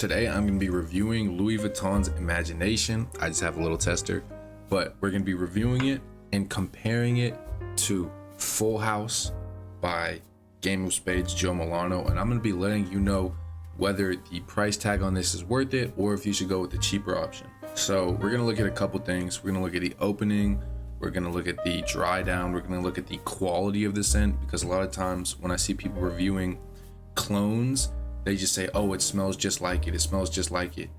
Today I'm going to be reviewing Louis Vuitton's Imagination. I just have a little tester, but we're going to be reviewing it and comparing it to Full House by Game of Spades Joe Milano, and I'm going to be letting you know whether the price tag on this is worth it or if you should go with the cheaper option. So we're going to look at a couple things. We're going to look at the opening, we're going to look at the dry down, we're going to look at the quality of the scent, because a lot of times when I see people reviewing clones, they just say, oh, it smells just like it, smells just like it,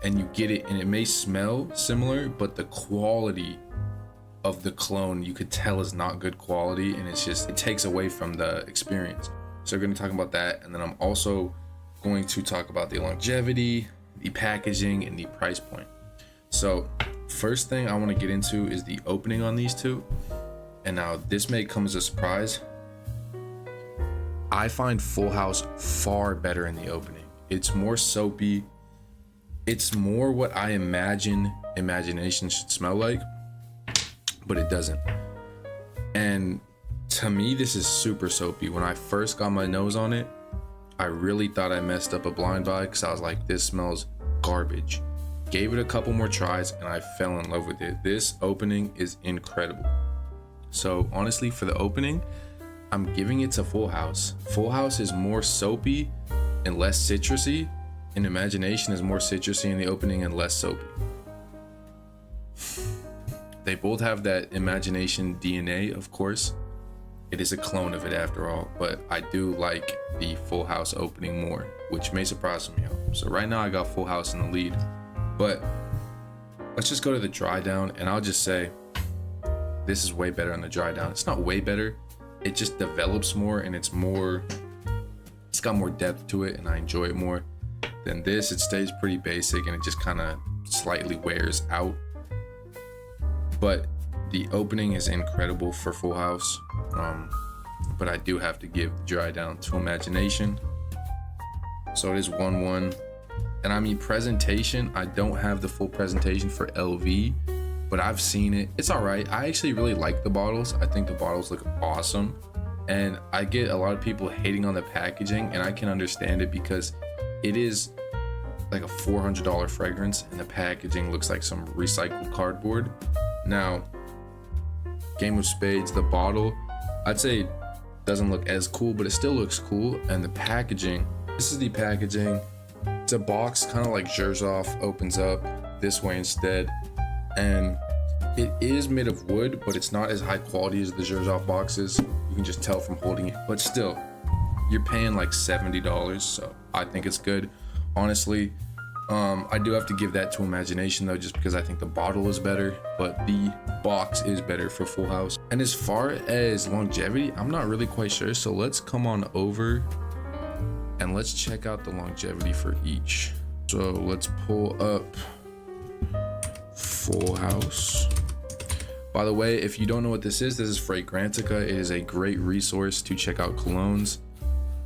and you get it and it may smell similar, but the quality of the clone you could tell is not good quality, and it takes away from the experience. So we're going to talk about that, and then I'm also going to talk about the longevity, the packaging, and the price point. So first thing I want to get into is the opening on these two. And now this may come as a surprise, I find Full House far better in the opening. It's more soapy. It's more what I imagine Imagination should smell like, but it doesn't. And to me, this is super soapy. When I first got my nose on it, I really thought I messed up a blind buy because I was like, this smells garbage. Gave it a couple more tries and I fell in love with it. This opening is incredible. So honestly, for the opening, I'm giving it to Full House. Full House is more soapy and less citrusy, and Imagination is more citrusy in the opening and less soapy. They both have that Imagination DNA, of course. It is a clone of it after all, but I do like the Full House opening more, which may surprise some of y'all. So right now I got Full House in the lead, but let's just go to the dry down, and I'll just say this is way better on the dry down. It's not way better. It just develops more, and it's got more depth to it, and I enjoy it more than this. It stays pretty basic and it just kind of slightly wears out. But the opening is incredible for Full House. But I do have to give the dry down to Imagination. So it is 1-1. And I mean, presentation, I don't have the full presentation for LV, but I've seen it. It's all right. I actually really like the bottles. I think the bottles look awesome. And I get a lot of people hating on the packaging, and I can understand it because it is like a $400 fragrance and the packaging looks like some recycled cardboard. Now, Game of Spades, the bottle, I'd say doesn't look as cool, but it still looks cool. And the packaging, this is the packaging. It's a box, kind of like Jershoff, opens up this way instead. And it is made of wood, but it's not as high quality as the Jershoff boxes. You can just tell from holding it, but still, you're paying like $70, so I think it's good. Honestly, I do have to give that to Imagination though, just because I think the bottle is better, but the box is better for Full House. And as far as longevity, I'm not really quite sure, so let's come on over and let's check out the longevity for each. So let's pull up Full House. By the way, if you don't know what this is Fragrantica. It is a great resource to check out colognes.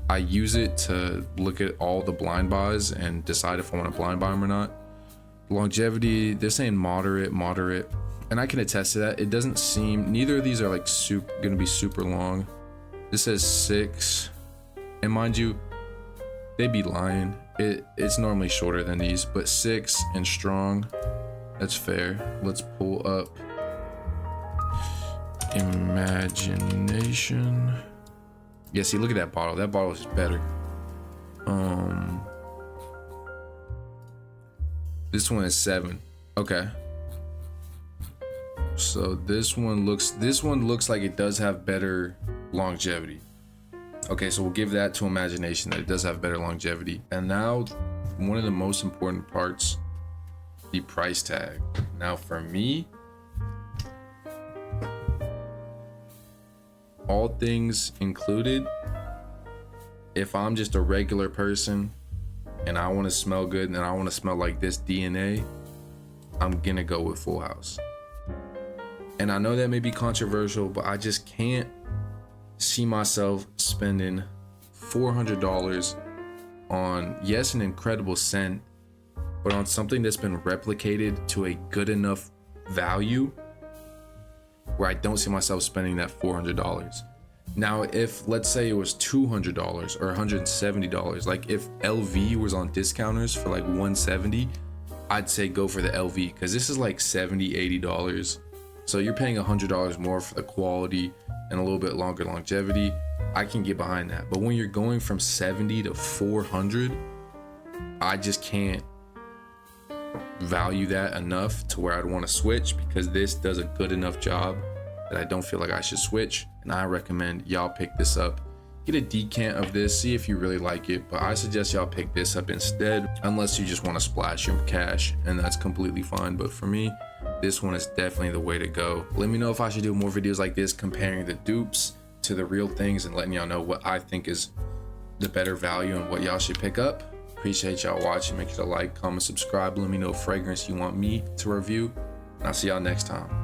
I use it to look at all the blind buys and decide if I want to blind buy them or not. Longevity, they're saying moderate, and I can attest to that. It doesn't seem, neither of these are like gonna be super long. This says 6, and mind you, they be lying. It's normally shorter than these, but 6 and strong, that's fair. Let's pull up Imagination. Yeah, see, look at that bottle. That bottle is better. This one is 7. Okay. So this one looks like it does have better longevity. Okay, so we'll give that to Imagination, that it does have better longevity. And now, one of the most important parts, the price tag. Now for me, all things included, if I'm just a regular person and I want to smell good and I want to smell like this DNA, I'm gonna go with Full House. And I know that may be controversial, but I just can't see myself spending $400 on, yes, an incredible scent, but on something that's been replicated to a good enough value where I don't see myself spending that $400. Now, if let's say it was $200 or $170, like if LV was on discounters for like 170, I'd say go for the LV, because this is like $70-$80. So you're paying $100 more for the quality and a little bit longer longevity. I can get behind that. But when you're going from 70 to 400, I just can't value that enough to where I'd want to switch, because this does a good enough job that I don't feel like I should switch. And I recommend y'all pick this up. Get a decant of this, see if you really like it, but I suggest y'all pick this up instead, unless you just want to splash your cash, and that's completely fine. But for me, this one is definitely the way to go. Let me know if I should do more videos like this, comparing the dupes to the real things and letting y'all know what I think is the better value and what y'all should pick up. Appreciate y'all watching. Make sure to like, comment, subscribe. Let me know fragrance you want me to review, and I'll see y'all next time.